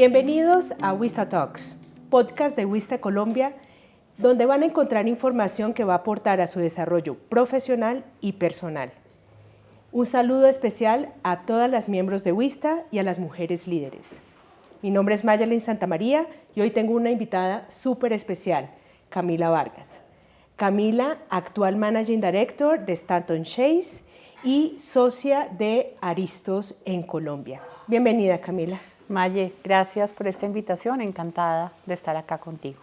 Bienvenidos a Wista Talks, podcast de Wista Colombia, donde van a encontrar información que va a aportar a su desarrollo profesional y personal. Un saludo especial a todas las miembros de Wista y a las mujeres líderes. Mi nombre es Mayalyn Santamaría y hoy tengo una invitada súper especial, Camila Vargas. Camila, actual Managing Director de Stanton Chase y socia de Aristos en Colombia. Bienvenida, Camila. Maye, gracias por esta invitación, encantada de estar acá contigo.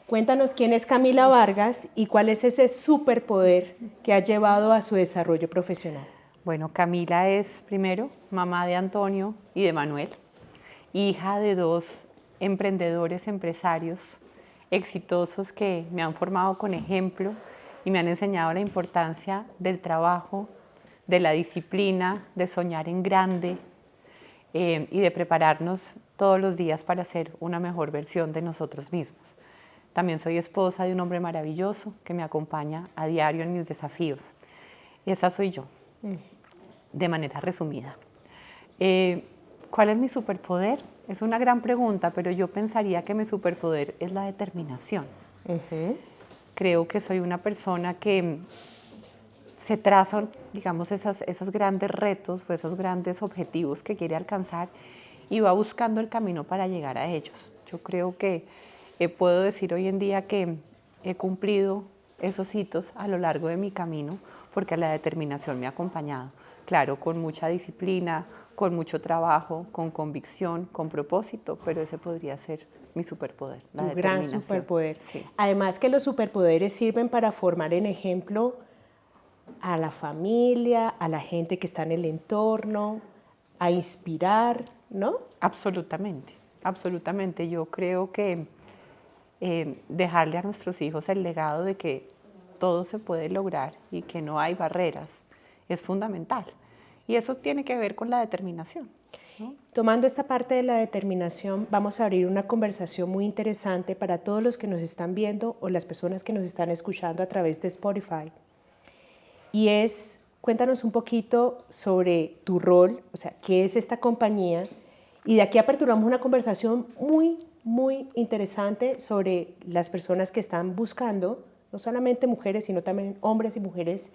Cuéntanos quién es Camila Vargas y cuál es ese superpoder que ha llevado a su desarrollo profesional. Bueno, Camila es primero mamá de Antonio y de Manuel, hija de dos emprendedores, empresarios exitosos que me han formado con ejemplo y me han enseñado la importancia del trabajo, de la disciplina, de soñar en grande, y de prepararnos todos los días para ser una mejor versión de nosotros mismos. También soy esposa de un hombre maravilloso que me acompaña a diario en mis desafíos. Y esa soy yo, de manera resumida. ¿Cuál es mi superpoder? Es una gran pregunta, pero yo pensaría que mi superpoder es la determinación. Creo que soy una persona que se trazan, digamos, esos grandes retos o esos grandes objetivos que quiere alcanzar y va buscando el camino para llegar a ellos. Yo creo que puedo decir hoy en día que he cumplido esos hitos a lo largo de mi camino porque la determinación me ha acompañado. Claro, con mucha disciplina, con mucho trabajo, con convicción, con propósito, pero ese podría ser mi superpoder, la determinación. Un gran superpoder. Sí. Además que los superpoderes sirven para formar en ejemplo a la familia, a la gente que está en el entorno, a inspirar, ¿no? Absolutamente, absolutamente. Yo creo que dejarle a nuestros hijos el legado de que todo se puede lograr y que no hay barreras es fundamental. Y eso tiene que ver con la determinación, ¿no? Tomando esta parte de la determinación, vamos a abrir una conversación muy interesante para todos los que nos están viendo o las personas que nos están escuchando a través de Spotify. Y cuéntanos un poquito sobre tu rol, o sea, qué es esta compañía. Y de aquí aperturamos una conversación muy interesante sobre las personas que están buscando, no solamente mujeres, sino también hombres y mujeres,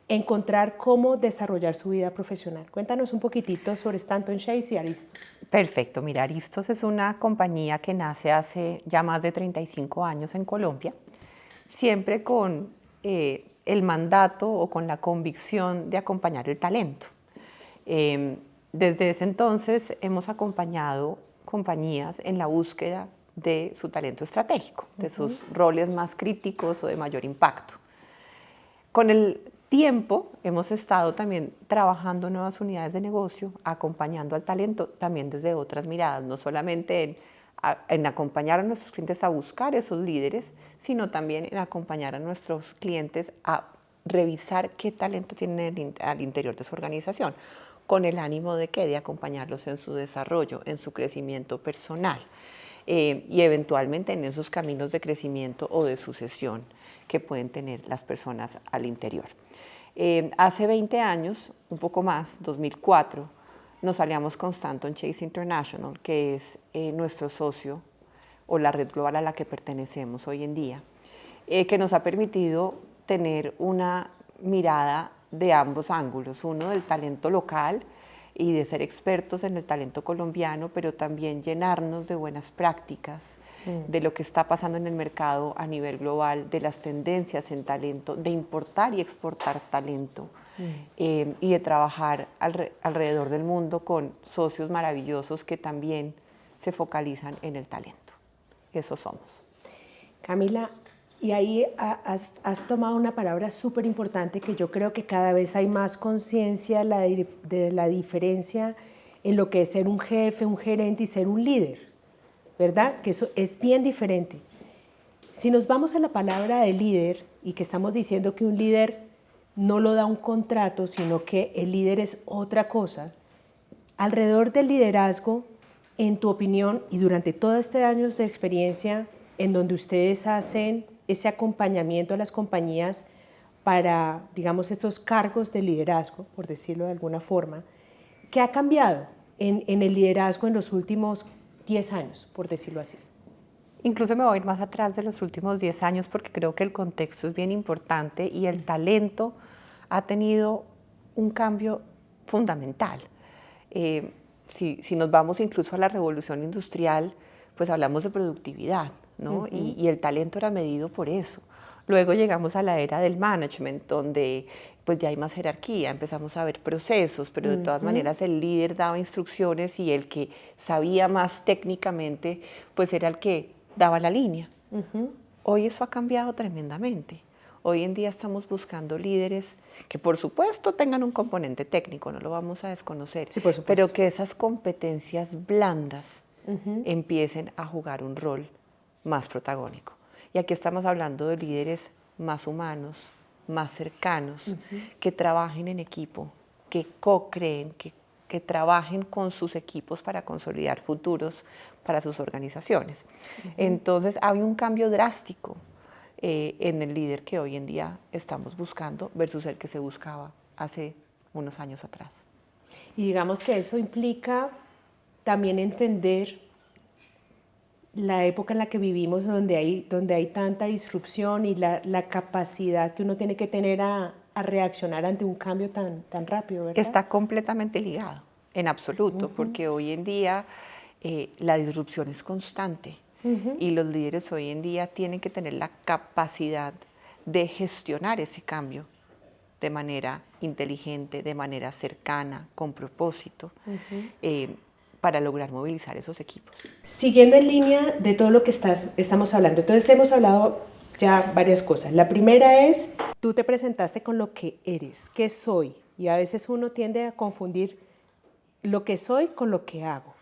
encontrar cómo desarrollar su vida profesional. Cuéntanos un poquitito sobre Stanton Chase y Aristos. Perfecto. Mira, Aristos es una compañía que nace hace ya más de 35 años en Colombia, siempre con el mandato o con la convicción de acompañar el talento. Desde ese entonces hemos acompañado compañías en la búsqueda de su talento estratégico, de sus roles más críticos o de mayor impacto. Con el tiempo hemos estado también trabajando en nuevas unidades de negocio, acompañando al talento también desde otras miradas, no solamente en acompañar a nuestros clientes a buscar esos líderes, sino también en acompañar a nuestros clientes a revisar qué talento tienen al interior de su organización, con el ánimo de ¿qué? De acompañarlos en su desarrollo, en su crecimiento personal y eventualmente en esos caminos de crecimiento o de sucesión que pueden tener las personas al interior. Hace 20 años, un poco más, 2004, nos aliamos con Stanton Chase International, que es nuestro socio o la red global a la que pertenecemos hoy en día, que nos ha permitido tener una mirada de ambos ángulos, uno del talento local y de ser expertos en el talento colombiano, pero también llenarnos de buenas prácticas, de lo que está pasando en el mercado a nivel global, de las tendencias en talento, de importar y exportar talento y de trabajar alrededor del mundo con socios maravillosos que también se focalizan en el talento. Eso somos. Camila, y ahí has tomado una palabra súper importante que yo creo que cada vez hay más conciencia de la diferencia en lo que es ser un jefe, un gerente y ser un líder, ¿verdad? Que eso es bien diferente. Si nos vamos a la palabra de líder y que estamos diciendo que un líder no lo da un contrato, sino que el líder es otra cosa, alrededor del liderazgo, en tu opinión y durante todos estos años de experiencia en donde ustedes hacen ese acompañamiento a las compañías para, digamos, estos cargos de liderazgo, por decirlo de alguna forma, ¿qué ha cambiado? en el liderazgo en los últimos 10 años, por decirlo así? Incluso me voy a ir más atrás de los últimos 10 años porque creo que el contexto es bien importante y el talento ha tenido un cambio fundamental. Si nos vamos incluso a la revolución industrial, pues hablamos de productividad, ¿no? Y el talento era medido por eso. Luego llegamos a la era del management, donde pues ya hay más jerarquía, empezamos a ver procesos, pero de todas maneras el líder daba instrucciones y el que sabía más técnicamente, pues era el que daba la línea. Hoy eso ha cambiado tremendamente. Hoy en día estamos buscando líderes que por supuesto tengan un componente técnico, no lo vamos a desconocer, Sí, por supuesto. pero que esas competencias blandas empiecen a jugar un rol más protagónico. Y aquí estamos hablando de líderes más humanos, más cercanos, que trabajen en equipo, que co-creen, que trabajen con sus equipos para consolidar futuros para sus organizaciones. Entonces hay un cambio drástico en el líder que hoy en día estamos buscando versus el que se buscaba hace unos años atrás. Y digamos que eso implica también entender la época en la que vivimos, donde hay tanta disrupción y la capacidad que uno tiene que tener a reaccionar ante un cambio tan rápido, ¿verdad? Está completamente ligado, en absoluto, porque hoy en día la disrupción es constante y los líderes hoy en día tienen que tener la capacidad de gestionar ese cambio de manera inteligente, de manera cercana, con propósito, para lograr movilizar esos equipos. Siguiendo en línea de todo lo que estamos hablando, entonces hemos hablado ya varias cosas. La primera es, tú te presentaste con lo que eres, qué soy, y a veces uno tiende a confundir lo que soy con lo que hago.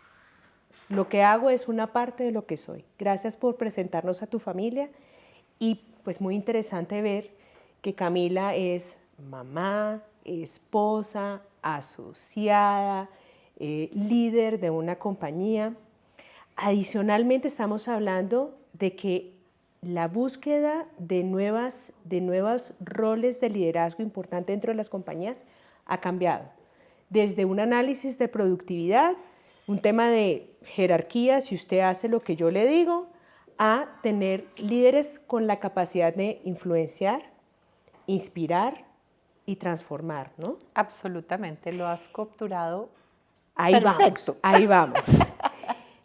Lo que hago es una parte de lo que soy. Gracias por presentarnos a tu familia y pues muy interesante ver que Camila es mamá, esposa, asociada, líder de una compañía. Adicionalmente estamos hablando de que la búsqueda de nuevos roles de liderazgo importante dentro de las compañías ha cambiado. Desde un análisis de productividad, un tema de jerarquía, si usted hace lo que yo le digo, a tener líderes con la capacidad de influenciar, inspirar y transformar, ¿no? Absolutamente, lo has capturado. Ahí perfecto. vamos, ahí vamos.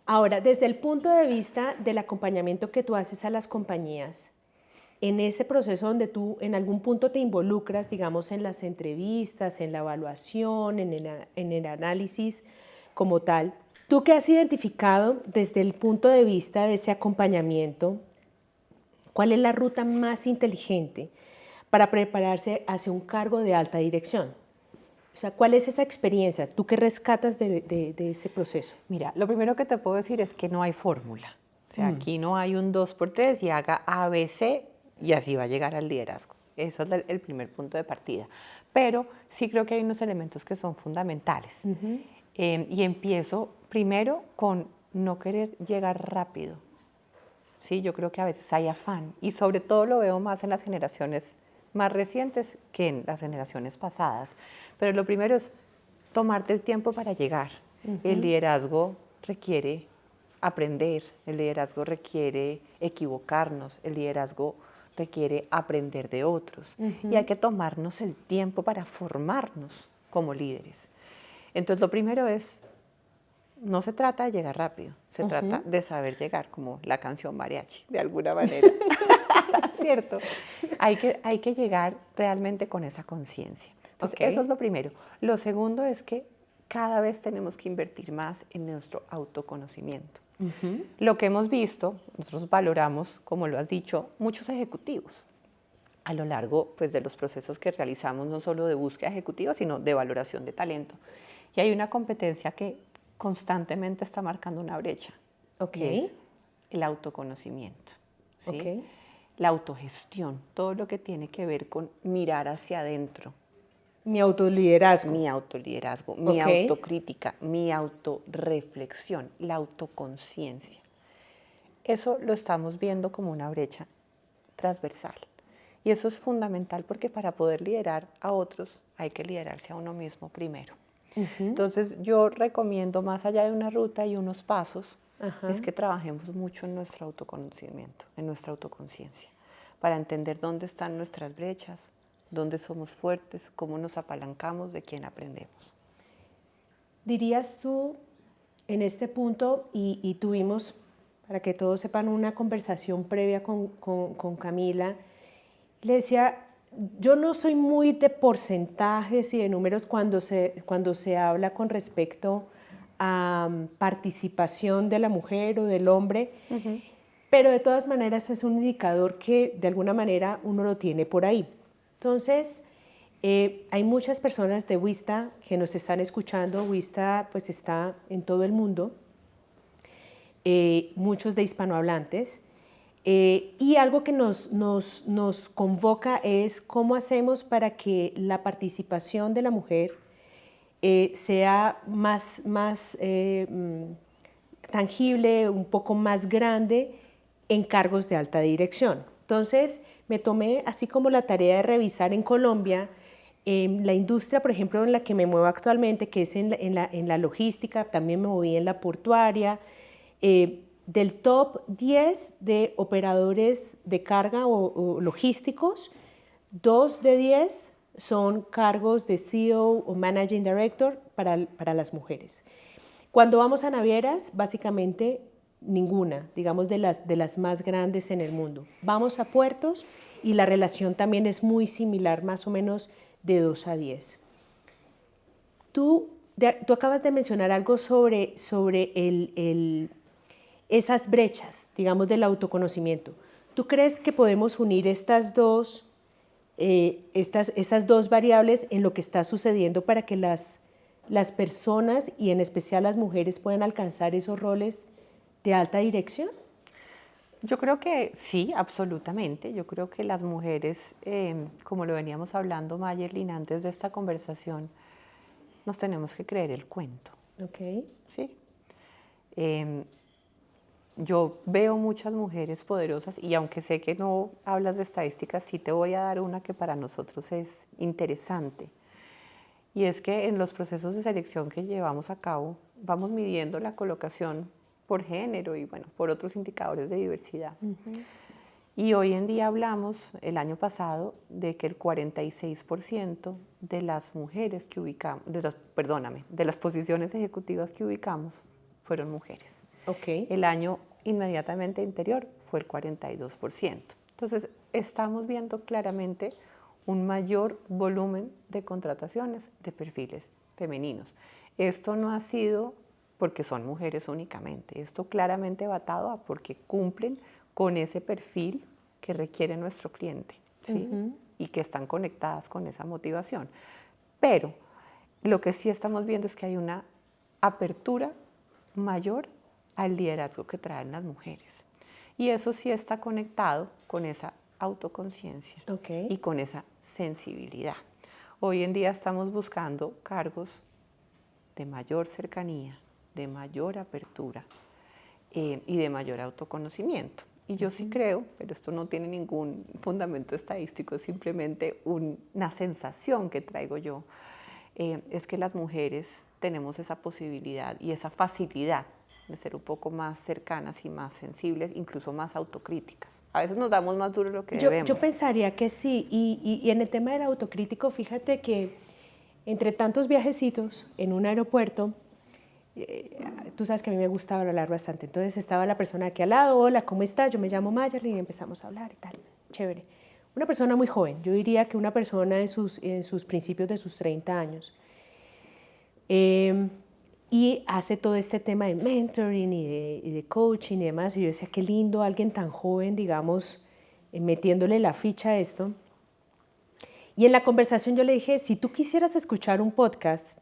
Ahora, desde el punto de vista del acompañamiento que tú haces a las compañías, en ese proceso donde tú en algún punto te involucras, digamos, en las entrevistas, en la evaluación, en el análisis como tal, ¿tú qué has identificado desde el punto de vista de ese acompañamiento? ¿Cuál es la ruta más inteligente para prepararse hacia un cargo de alta dirección? O sea, ¿cuál es esa experiencia? ¿Tú qué rescatas de ese proceso? Mira, lo primero que te puedo decir es que no hay fórmula. O sea, aquí no hay un 2x3 y haga ABC y así va a llegar al liderazgo. Eso es el primer punto de partida. Pero sí creo que hay unos elementos que son fundamentales. Y empiezo primero con no querer llegar rápido. Sí, yo creo que a veces hay afán y sobre todo lo veo más en las generaciones más recientes que en las generaciones pasadas. Pero lo primero es tomarte el tiempo para llegar. El liderazgo requiere aprender, el liderazgo requiere equivocarnos, el liderazgo requiere aprender de otros y hay que tomarnos el tiempo para formarnos como líderes. Entonces lo primero es, no se trata de llegar rápido, se trata de saber llegar, como la canción mariachi, de alguna manera. ¿Cierto? Hay que llegar realmente con esa conciencia. Entonces, eso es lo primero. Lo segundo es que cada vez tenemos que invertir más en nuestro autoconocimiento. Lo que hemos visto, nosotros valoramos, como lo has dicho, muchos ejecutivos a lo largo pues, de los procesos que realizamos, no solo de búsqueda ejecutiva, sino de valoración de talento. Y hay una competencia que constantemente está marcando una brecha, que es el autoconocimiento, ¿sí? La autogestión, todo lo que tiene que ver con mirar hacia adentro. Mi autoliderazgo. Mi autoliderazgo, mi autocrítica, mi autorreflexión, la autoconciencia. Eso lo estamos viendo como una brecha transversal. Y eso es fundamental porque para poder liderar a otros hay que liderarse a uno mismo primero. Entonces yo recomiendo, más allá de una ruta y unos pasos, Ajá. es que trabajemos mucho en nuestro autoconocimiento, en nuestra autoconciencia, para entender dónde están nuestras brechas, dónde somos fuertes, cómo nos apalancamos, de quién aprendemos. Dirías tú en este punto, y tuvimos, para que todos sepan, una conversación previa con Camila, le decía, yo no soy muy de porcentajes y de números cuando se habla con respecto a participación de la mujer o del hombre, pero de todas maneras es un indicador que de alguna manera uno lo tiene por ahí. Entonces, hay muchas personas de Wista que nos están escuchando. Wista pues está en todo el mundo, muchos de hispanohablantes. Y algo que nos convoca es cómo hacemos para que la participación de la mujer sea más tangible, un poco más grande en cargos de alta dirección. Entonces, me tomé así como la tarea de revisar en Colombia la industria, por ejemplo, en la que me muevo actualmente, que es en la logística, también me moví en la portuaria. Del top 10 de operadores de carga o logísticos, 2 de 10 son cargos de CEO o Managing Director para las mujeres. Cuando vamos a navieras, básicamente ninguna, digamos de las más grandes en el mundo. Vamos a puertos y la relación también es muy similar, más o menos de 2 a 10. Tú acabas de mencionar algo sobre esas brechas, digamos, del autoconocimiento. ¿Tú crees que podemos unir estas dos variables en lo que está sucediendo para que las personas y en especial las mujeres puedan alcanzar esos roles de alta dirección? Yo creo que sí, absolutamente. Yo creo que las mujeres, como lo veníamos hablando, Mayerlin, antes de esta conversación, nos tenemos que creer el cuento. Okay. ¿Sí? Yo veo muchas mujeres poderosas y aunque sé que no hablas de estadísticas, sí te voy a dar una que para nosotros es interesante. Y es que en los procesos de selección que llevamos a cabo, vamos midiendo la colocación por género y bueno, por otros indicadores de diversidad. Y hoy en día hablamos, el año pasado, de que el 46% de las mujeres que ubicamos, de las posiciones ejecutivas que ubicamos fueron mujeres. Okay. El año inmediatamente anterior fue el 42%. Entonces, estamos viendo claramente un mayor volumen de contrataciones de perfiles femeninos. Esto no ha sido porque son mujeres únicamente, esto claramente va atado a porque cumplen con ese perfil que requiere nuestro cliente, ¿sí? Y que están conectadas con esa motivación. Pero lo que sí estamos viendo es que hay una apertura mayor al liderazgo que traen las mujeres. Y eso sí está conectado con esa autoconciencia y con esa sensibilidad. Hoy en día estamos buscando cargos de mayor cercanía, de mayor apertura y de mayor autoconocimiento. Y yo sí creo, pero esto no tiene ningún fundamento estadístico, es simplemente una sensación que traigo yo, es que las mujeres tenemos esa posibilidad y esa facilidad de ser un poco más cercanas y más sensibles, incluso más autocríticas. A veces nos damos más duro de lo que debemos. Yo pensaría que sí, y en el tema del autocrítico, fíjate que entre tantos viajecitos en un aeropuerto, tú sabes que a mí me gusta hablar bastante, entonces estaba la persona aquí al lado, hola, ¿cómo estás? Yo me llamo Mayerlin y empezamos a hablar y tal, chévere. Una persona muy joven, yo diría que una persona en sus principios de sus 30 años. Y hace todo este tema de mentoring y de coaching y demás, y yo decía, qué lindo alguien tan joven, digamos, metiéndole la ficha a esto. Y en la conversación yo le dije, si tú quisieras escuchar un podcast,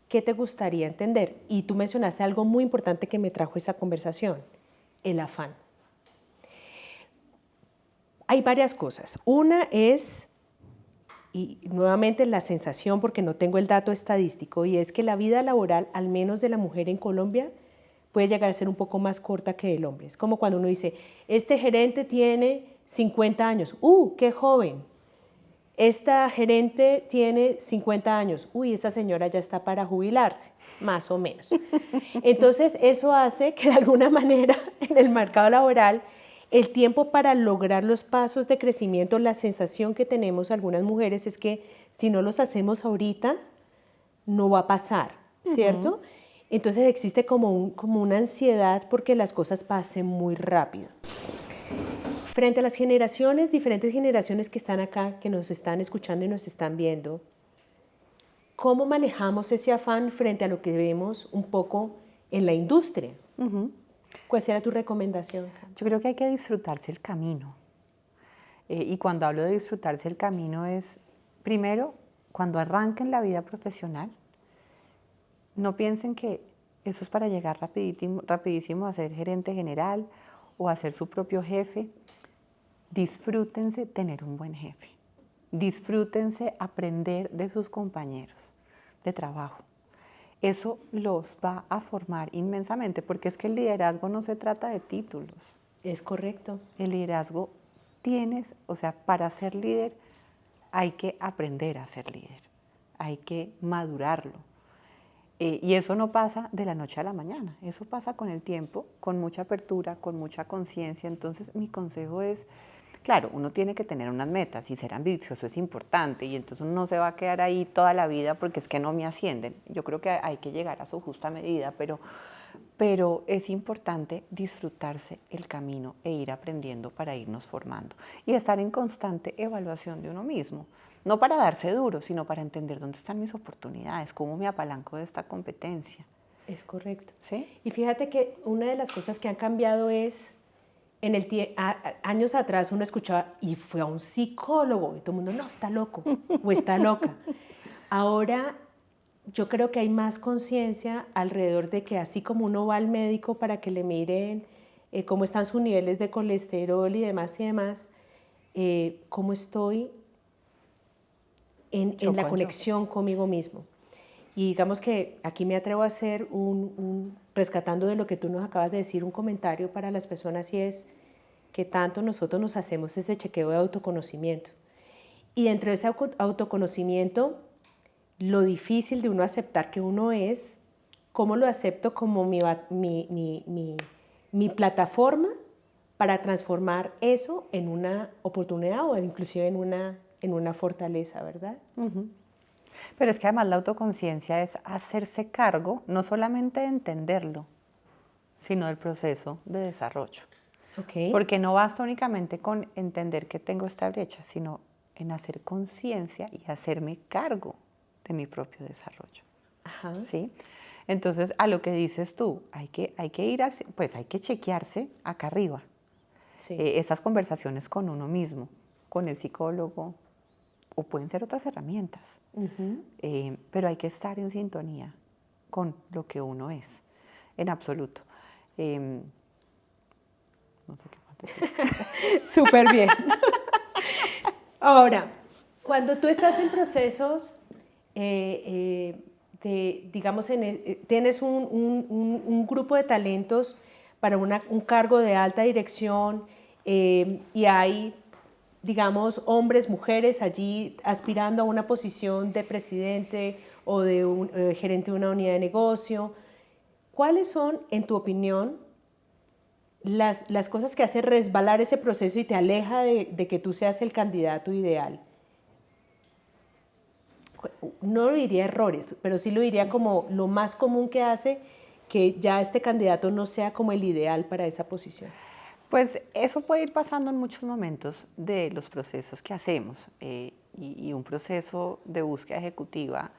¿qué te gustaría entender? Y tú mencionaste algo muy importante que me trajo esa conversación, el afán. Hay varias cosas. Una es, y nuevamente la sensación, porque no tengo el dato estadístico, y es que la vida laboral, al menos de la mujer en Colombia, puede llegar a ser un poco más corta que del hombre. Es como cuando uno dice, este gerente tiene 50 años, ¡qué joven! esta gerente tiene 50 años, uy, esa señora ya está para jubilarse, más o menos. Entonces, eso hace que de alguna manera en el mercado laboral el tiempo para lograr los pasos de crecimiento, la sensación que tenemos algunas mujeres es que si no los hacemos ahorita, no va a pasar, ¿cierto? Entonces existe como una ansiedad porque las cosas pasen muy rápido. Frente a las generaciones, diferentes generaciones que están acá, que nos están escuchando y nos están viendo, ¿cómo manejamos ese afán frente a lo que vemos un poco en la industria? ¿Cuál será tu recomendación? Yo creo que hay que disfrutarse el camino. Y cuando hablo de disfrutarse el camino es, primero, cuando arranquen la vida profesional, no piensen que eso es para llegar rapidísimo a ser gerente general o a ser su propio jefe. Disfrútense tener un buen jefe. Disfrútense aprender de sus compañeros de trabajo. Eso los va a formar inmensamente, porque es que el liderazgo no se trata de títulos. Es correcto. El liderazgo para ser líder hay que aprender a ser líder, hay que madurarlo. Y eso no pasa de la noche a la mañana, eso pasa con el tiempo, con mucha apertura, con mucha conciencia. Entonces mi consejo es, claro, uno tiene que tener unas metas y ser ambicioso es importante y entonces uno no se va a quedar ahí toda la vida porque es que no me ascienden. Yo creo que hay que llegar a su justa medida, pero es importante disfrutarse el camino e ir aprendiendo para irnos formando y estar en constante evaluación de uno mismo. No para darse duro, sino para entender dónde están mis oportunidades, cómo me apalanco de esta competencia. Es correcto. ¿Sí? Y fíjate que una de las cosas que han cambiado es, años atrás uno escuchaba, y fue a un psicólogo, y todo el mundo, no, está loco, o está loca. Ahora yo creo que hay más conciencia alrededor de que así como uno va al médico para que le miren cómo están sus niveles de colesterol y demás, cómo estoy en la conexión conmigo mismo. Y digamos que aquí me atrevo a hacer rescatando de lo que tú nos acabas de decir, un comentario para las personas, y es que tanto nosotros nos hacemos ese chequeo de autoconocimiento. Y dentro de ese autoconocimiento, lo difícil de uno aceptar que uno es, cómo lo acepto como mi plataforma para transformar eso en una oportunidad o inclusive en una fortaleza, ¿verdad? Pero es que además la autoconciencia es hacerse cargo no solamente de entenderlo, sino del proceso de desarrollo. Okay. Porque no basta únicamente con entender que tengo esta brecha, sino en hacer conciencia y hacerme cargo de mi propio desarrollo. Ajá. ¿Sí? Entonces, a lo que dices tú, hay que hay que chequearse acá arriba. Sí. Esas conversaciones con uno mismo, con el psicólogo, o pueden ser otras herramientas. Pero hay que estar en sintonía con lo que uno es, en absoluto. No sé qué más decir. Súper bien. Ahora, cuando tú estás en procesos, digamos, tienes un grupo de talentos para un cargo de alta dirección y hay, digamos, hombres, mujeres allí aspirando a una posición de presidente o de gerente de una unidad de negocio. ¿Cuáles son, en tu opinión, las cosas que hacen resbalar ese proceso y te aleja de que tú seas el candidato ideal? No lo diría errores, pero sí lo diría como lo más común que hace que ya este candidato no sea como el ideal para esa posición. Pues eso puede ir pasando en muchos momentos de los procesos que hacemos y un proceso de búsqueda ejecutiva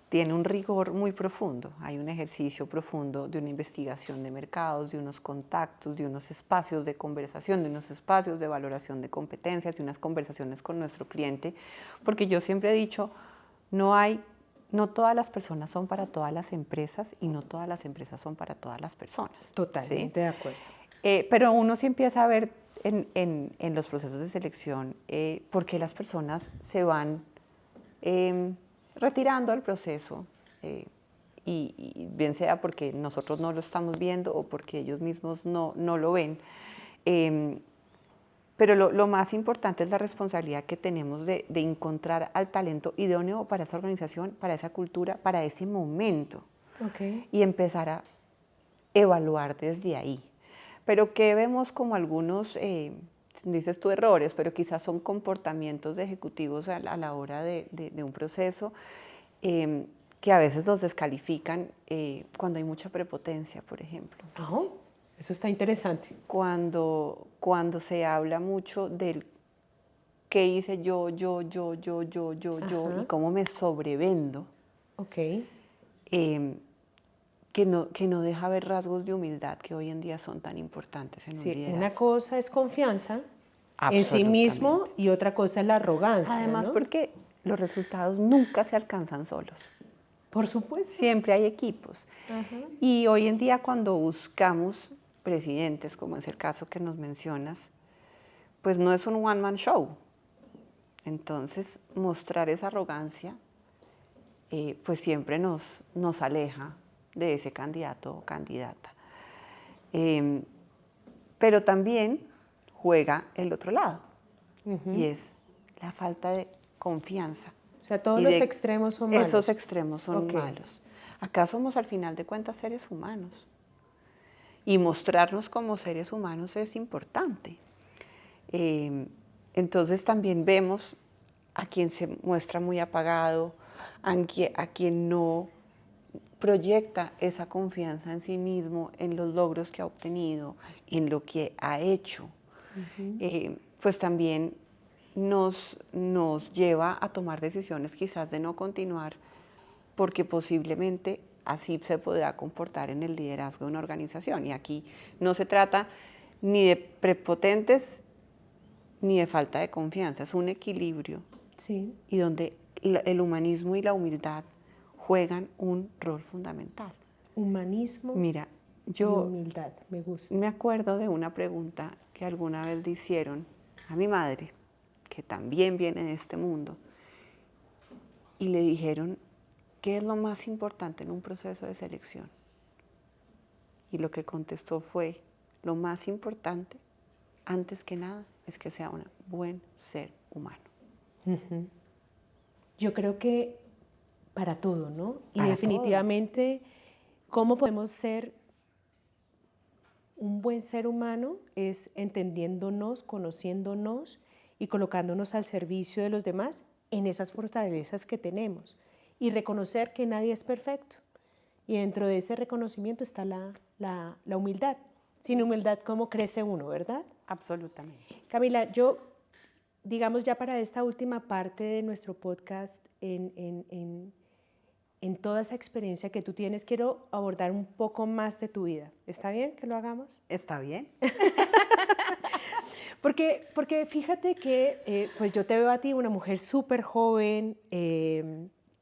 tiene un rigor muy profundo, hay un ejercicio profundo de una investigación de mercados, de unos contactos, de unos espacios de conversación, de unos espacios de valoración de competencias, de unas conversaciones con nuestro cliente, porque yo siempre he dicho, no todas las personas son para todas las empresas y no todas las empresas son para todas las personas. Totalmente, ¿sí? De acuerdo. Pero uno sí empieza a ver en los procesos de selección por qué las personas se van retirando del proceso y bien sea porque nosotros no lo estamos viendo o porque ellos mismos no lo ven. Pero lo más importante es la responsabilidad que tenemos de encontrar al talento idóneo para esa organización, para esa cultura, para ese momento. Okay. Y empezar a evaluar desde ahí. Pero que vemos como algunos, dices tú errores, pero quizás son comportamientos de ejecutivos a la hora de un proceso que a veces los descalifican cuando hay mucha prepotencia, por ejemplo. Oh, eso está interesante. Cuando se habla mucho del qué hice yo, y cómo me sobrevendo, Ok. que no deja ver rasgos de humildad que hoy en día son tan importantes en un Sí, una liderazgo. cosa es confianza en sí Absolutamente. mismo y otra cosa es la arrogancia, Además, ¿no? porque los resultados nunca se alcanzan solos. Por supuesto. Siempre hay equipos. Ajá. Y hoy en día cuando buscamos presidentes, como es el caso que nos mencionas, pues no es un one-man show. Entonces, mostrar esa arrogancia, pues siempre nos aleja de ese candidato o candidata. Pero también juega el otro lado, y es la falta de confianza. O sea, todos Y los de extremos son malos. Esos extremos son Ok. malos. Acá somos al final de cuentas seres humanos. Y mostrarnos como seres humanos es importante. Entonces también vemos a quien se muestra muy apagado, a quien no proyecta esa confianza en sí mismo, en los logros que ha obtenido, en lo que ha hecho. Pues también nos lleva a tomar decisiones quizás de no continuar, porque posiblemente así se podrá comportar en el liderazgo de una organización. Y aquí no se trata ni de prepotentes ni de falta de confianza, es un equilibrio. Sí. Y donde el humanismo y la humildad juegan un rol fundamental. Humanismo Mira, y yo humildad, me gusta. me acuerdo de una pregunta que alguna vez le hicieron a mi madre, que también viene de este mundo, y le dijeron, ¿qué es lo más importante en un proceso de selección? Y lo que contestó fue, lo más importante, antes que nada, es que sea un buen ser humano. Yo creo que para todo, ¿no? Y Para definitivamente, ¿cómo podemos ser un buen ser humano? Es entendiéndonos, conociéndonos y colocándonos al servicio de los demás en esas fortalezas que tenemos y reconocer que nadie es perfecto. Y dentro de ese reconocimiento está la humildad. Sin humildad, ¿cómo crece uno, verdad? Absolutamente. Camila, yo, digamos ya para esta última parte de nuestro podcast, en toda esa experiencia que tú tienes, quiero abordar un poco más de tu vida. ¿Está bien que lo hagamos? ¿Está bien? Porque fíjate que pues yo te veo a ti, una mujer súper joven,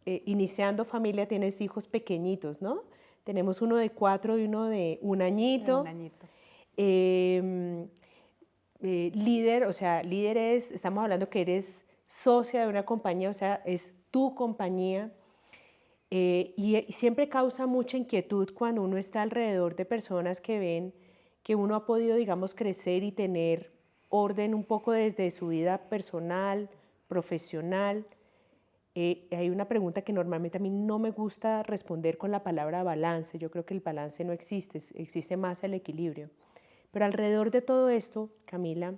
iniciando familia, tienes hijos pequeñitos, ¿no? Tenemos uno de 4 y uno de 1 añito. De un añito. Líder, o sea, líder es, estamos hablando que eres socia de una compañía, o sea, es tu compañía. Y siempre causa mucha inquietud cuando uno está alrededor de personas que ven que uno ha podido, digamos, crecer y tener orden un poco desde su vida personal, profesional. Hay una pregunta que normalmente a mí no me gusta responder con la palabra balance. Yo creo que el balance no existe, existe más el equilibrio. Pero alrededor de todo esto, Camila,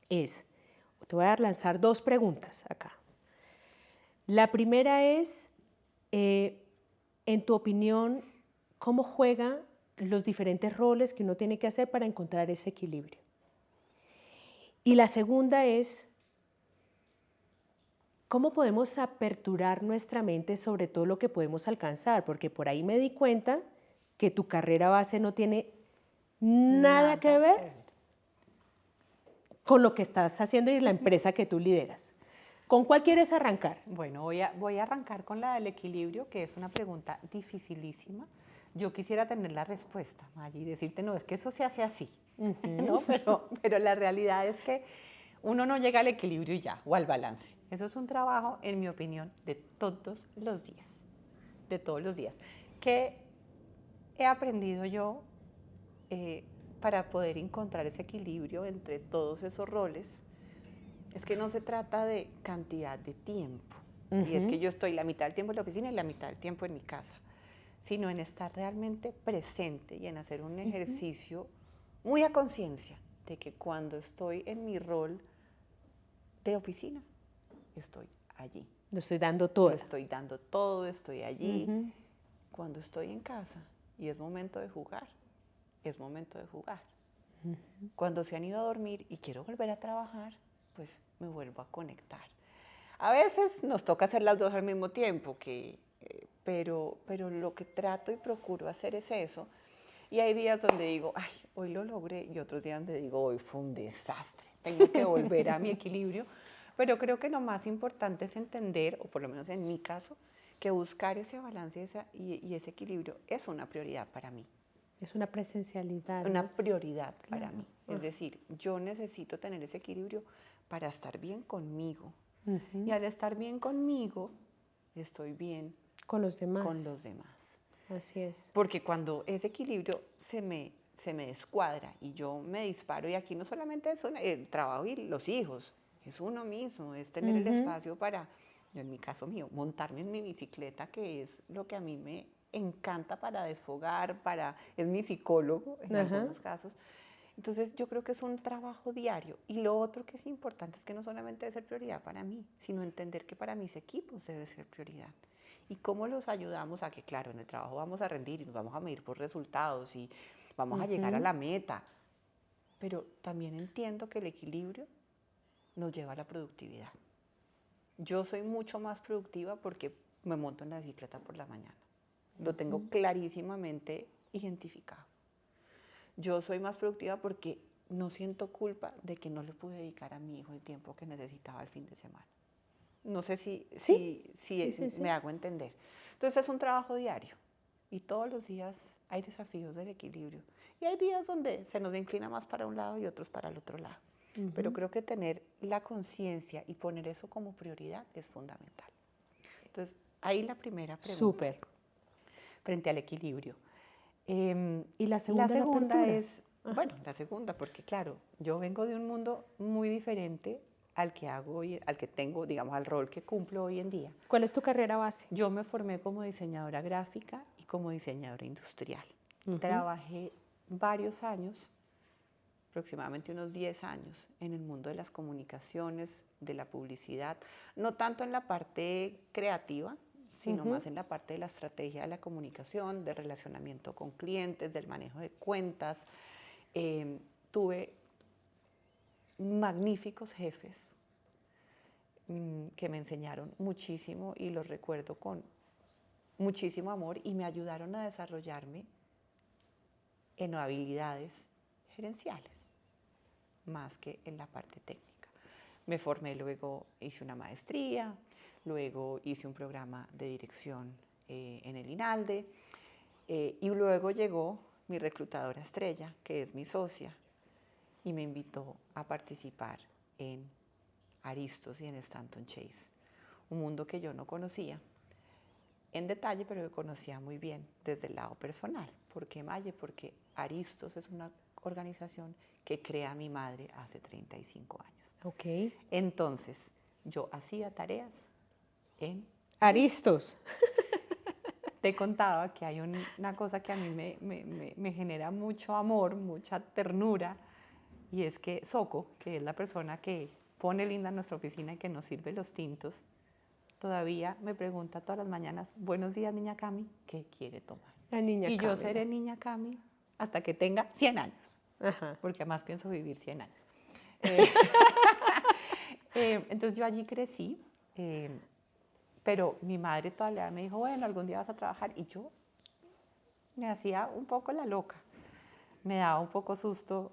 te voy a lanzar 2 preguntas acá. La primera es, en tu opinión, ¿cómo juega los diferentes roles que uno tiene que hacer para encontrar ese equilibrio? Y la segunda es, ¿cómo podemos aperturar nuestra mente sobre todo lo que podemos alcanzar? Porque por ahí me di cuenta que tu carrera base no tiene nada que ver con lo que estás haciendo y la empresa que tú lideras. ¿Con cuál quieres arrancar? Bueno, voy a arrancar con la del equilibrio, que es una pregunta dificilísima. Yo quisiera tener la respuesta, Maggie, y decirte, no, es que eso se hace así, ¿no? Pero la realidad es que uno no llega al equilibrio y ya, o al balance. Eso es un trabajo, en mi opinión, de todos los días, ¿Qué he aprendido yo para poder encontrar ese equilibrio entre todos esos roles es que no se trata de cantidad de tiempo, y es que yo estoy la mitad del tiempo en la oficina y la mitad del tiempo en mi casa, sino en estar realmente presente y en hacer un ejercicio muy a conciencia de que cuando estoy en mi rol de oficina, estoy allí. Lo estoy dando todo. Lo estoy dando todo, estoy allí. Cuando estoy en casa y es momento de jugar, es momento de jugar. Cuando se han ido a dormir y quiero volver a trabajar, pues me vuelvo a conectar. A veces nos toca hacer las dos al mismo tiempo, pero lo que trato y procuro hacer es eso. Y hay días donde digo, ay, hoy lo logré, y otros días donde digo, hoy fue un desastre, tengo que volver a mi equilibrio. Pero creo que lo más importante es entender, o por lo menos en mi caso, que buscar ese balance y ese equilibrio es una prioridad para mí. Es una presencialidad. Una ¿no? prioridad para mí. Es decir, yo necesito tener ese equilibrio para estar bien conmigo. Y al estar bien conmigo, estoy bien con los demás. Con los demás. Así es. Porque cuando ese equilibrio se me descuadra y yo me disparo, y aquí no solamente es el trabajo y los hijos, es uno mismo, es tener el espacio para, yo en mi caso mío, montarme en mi bicicleta, que es lo que a mí me encanta para desfogar, es mi psicólogo en algunos casos. Entonces yo creo que es un trabajo diario. Y lo otro que es importante es que no solamente debe ser prioridad para mí, sino entender que para mis equipos debe ser prioridad. Y cómo los ayudamos a que, claro, en el trabajo vamos a rendir y nos vamos a medir por resultados y vamos a llegar a la meta. Pero también entiendo que el equilibrio nos lleva a la productividad. Yo soy mucho más productiva porque me monto en la bicicleta por la mañana. Lo tengo clarísimamente identificado. Yo soy más productiva porque no siento culpa de que no le pude dedicar a mi hijo el tiempo que necesitaba el fin de semana. No sé si me hago entender. Entonces es un trabajo diario y todos los días hay desafíos del equilibrio. Y hay días donde se nos inclina más para un lado y otros para el otro lado. Pero creo que tener la conciencia y poner eso como prioridad es fundamental. Entonces, ahí la primera pregunta. Súper. Frente al equilibrio. Y la segunda es, bueno, la segunda, porque claro, yo vengo de un mundo muy diferente al que hago hoy, al que tengo, digamos, al rol que cumplo hoy en día. ¿Cuál es tu carrera base? Yo me formé como diseñadora gráfica y como diseñadora industrial. Trabajé varios años, aproximadamente unos 10 años, en el mundo de las comunicaciones, de la publicidad, no tanto en la parte creativa, sino más en la parte de la estrategia de la comunicación, de relacionamiento con clientes, del manejo de cuentas. Tuve magníficos jefes que me enseñaron muchísimo y los recuerdo con muchísimo amor y me ayudaron a desarrollarme en habilidades gerenciales, más que en la parte técnica. Me formé, luego hice una maestría, luego hice un programa de dirección en el INALDE y luego llegó mi reclutadora estrella, que es mi socia, y me invitó a participar en Aristos y en Stanton Chase, un mundo que yo no conocía en detalle, pero que conocía muy bien desde el lado personal. ¿Por qué Maye? Porque Aristos es una organización que crea mi madre hace 35 años. Ok. Entonces, yo hacía tareas en Aristos. Te contaba que hay una cosa que a mí me genera mucho amor, mucha ternura, y es que Soco, que es la persona que pone linda en nuestra oficina y que nos sirve los tintos, todavía me pregunta todas las mañanas, buenos días, niña Cami, ¿qué quiere tomar? La niña y Cami. Yo seré niña Cami hasta que tenga 100 años, Ajá. porque además pienso vivir 100 años. Entonces yo allí crecí, pero mi madre todavía me dijo, bueno, algún día vas a trabajar, y yo me hacía un poco la loca. Me daba un poco susto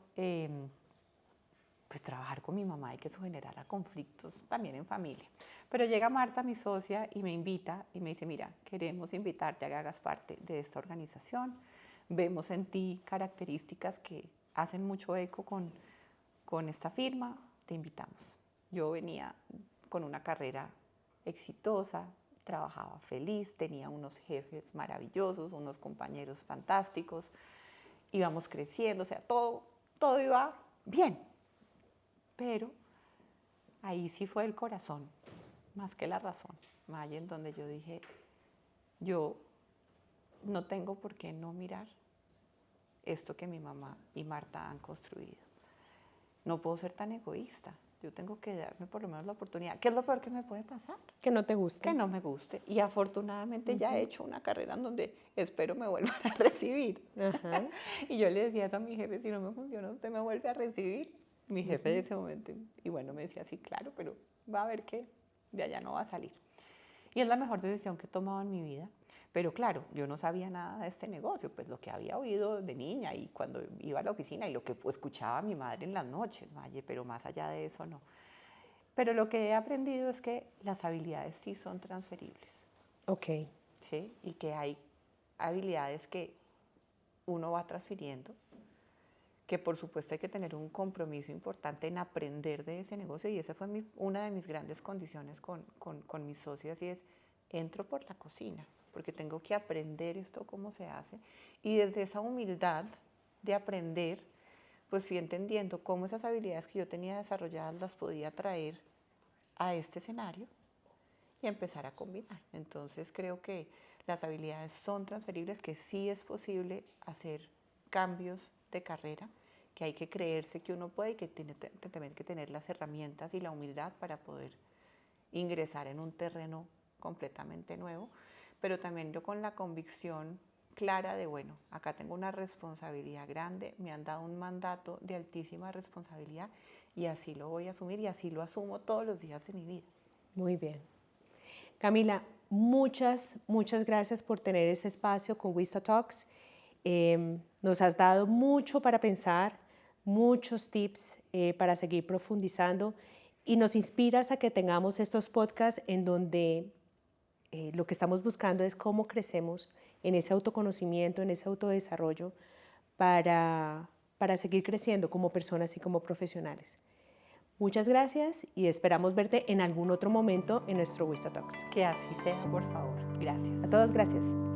pues trabajar con mi mamá y que eso generara conflictos también en familia. Pero llega Marta, mi socia, y me invita y me dice, mira, queremos invitarte a que hagas parte de esta organización. Vemos en ti características que hacen mucho eco con esta firma, te invitamos. Yo venía con una carrera exitosa, trabajaba feliz, tenía unos jefes maravillosos, unos compañeros fantásticos, íbamos creciendo, o sea, todo iba bien. Pero ahí sí fue el corazón, más que la razón, Maya, en donde yo dije, yo no tengo por qué no mirar esto que mi mamá y Marta han construido. No puedo ser tan egoísta. Yo tengo que darme por lo menos la oportunidad. ¿Qué es lo peor que me puede pasar? Que no te guste. Que no me guste. Y afortunadamente ya he hecho una carrera en donde espero me vuelvan a recibir. Ajá. Y yo le decía eso a mi jefe, si no me funciona, usted me vuelve a recibir. Mi jefe de ese momento, y bueno, me decía, sí, claro, pero va a ver que de allá no va a salir. Y es la mejor decisión que he tomado en mi vida. Pero claro, yo no sabía nada de este negocio, pues lo que había oído de niña y cuando iba a la oficina y lo que escuchaba a mi madre en las noches, Maye, pero más allá de eso no. Pero lo que he aprendido es que las habilidades sí son transferibles. Ok. ¿Sí? Y que hay habilidades que uno va transfiriendo, que por supuesto hay que tener un compromiso importante en aprender de ese negocio y esa fue una de mis grandes condiciones con mis socias y es, entro por la cocina, porque tengo que aprender esto cómo se hace y desde esa humildad de aprender, pues fui entendiendo cómo esas habilidades que yo tenía desarrolladas las podía traer a este escenario y empezar a combinar. Entonces creo que las habilidades son transferibles, que sí es posible hacer cambios de carrera, que hay que creerse que uno puede y que tiene también que tener las herramientas y la humildad para poder ingresar en un terreno completamente nuevo, pero también yo con la convicción clara de, bueno, acá tengo una responsabilidad grande, me han dado un mandato de altísima responsabilidad y así lo voy a asumir y así lo asumo todos los días de mi vida. Muy bien. Camila, muchas gracias por tener este espacio con Wista Talks. Nos has dado mucho para pensar, muchos tips para seguir profundizando y nos inspiras a que tengamos estos podcasts en donde lo que estamos buscando es cómo crecemos en ese autoconocimiento, en ese autodesarrollo para seguir creciendo como personas y como profesionales. Muchas gracias y esperamos verte en algún otro momento en nuestro Wista Talks. Que así sea, por favor. Gracias. A todos, gracias.